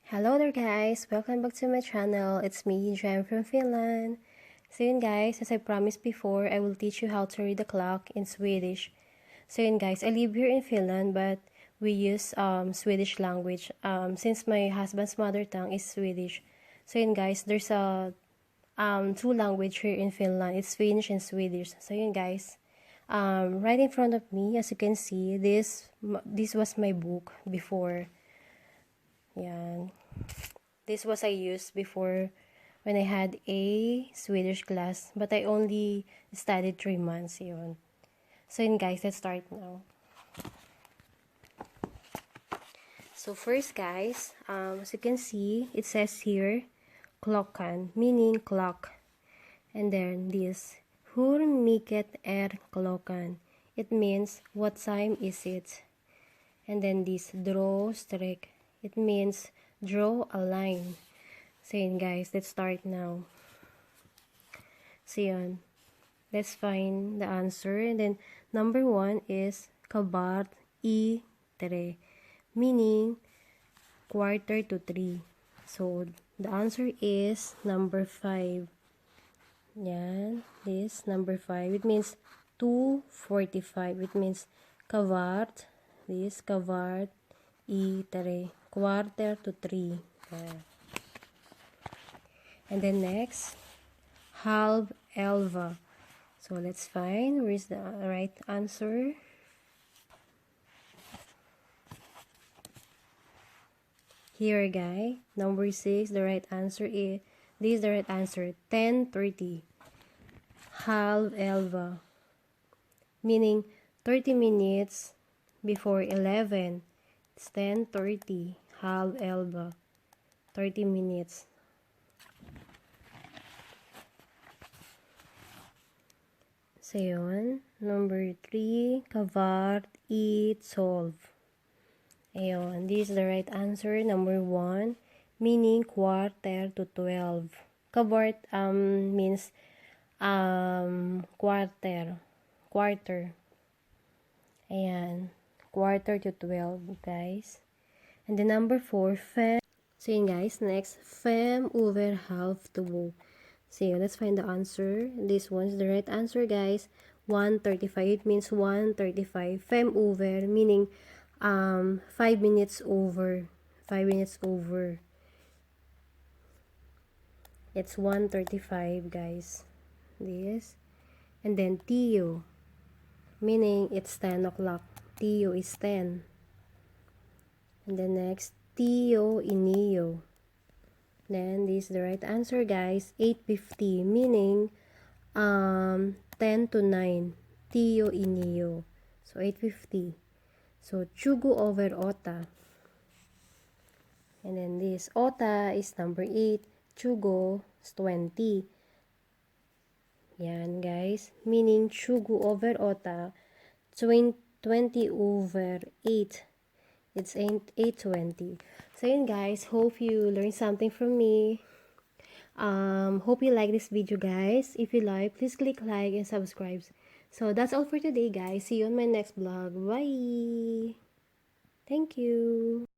Hello there guys! Welcome back to my channel. It's me, Jem from Finland. So yun guys, as I promised before, I will teach you how to read the clock in Swedish. So yun guys, I live here in Finland but we use Swedish language since my husband's mother tongue is Swedish. So yun guys, there's a two language here in Finland. It's Finnish and Swedish. So yun guys, right in front of me, as you can see, this was my book before. Yan. This was I used before when I had a Swedish class, but I only studied 3 months yun. So yun guys, let's start now. So first guys, as you can see, it says here, klockan, meaning clock. And then this, hur mycket klockan? It means, what time is it? And then this, draw streck. It means draw a line. So yun guys, let's start now. So yun, let's find the answer. And then number 1 is kvart I 3, meaning quarter to 3. So the answer is number 5. Yan, this number 5. It means 2:45. It means kvart, this kvart I 3. Quarter to 3. And then next, halv 11. So let's find where is the right answer. Here guy, number 6, the right answer is, this is the right answer, 10:30. Halv 11, meaning 30 minutes before 11. It's 10:30. Halv 11, 30 minutes. So yun, number 3, kvart I 12. Ayun, this is the right answer, number 1, meaning quarter to 12. Kvart means quarter. Ayan, quarter to 12 guys. And the number 4, fem. So yun guys, next, fem over half to go. So yun, let's find the answer. This one's the right answer guys. 1:35. It means 1:35. Fem over, meaning 5 minutes over. 5 minutes over. It's 1:35 guys. This. And then tio, meaning it's 10 o'clock. Tio is 10. And then next, tio inio. Then this is the right answer guys, 8:50, meaning 10 to 9. Tio inio. So 8:50. So 20 over ota. And then this ota is number 8. 20 is 20. Yan guys, meaning 20 over ota, 20 over 8. It's 8:20. So yun guys, hope you learned something from me. Hope you like this video guys. If you like, please click like and subscribe. So that's all for today guys. See you on my next vlog. Bye. Thank you.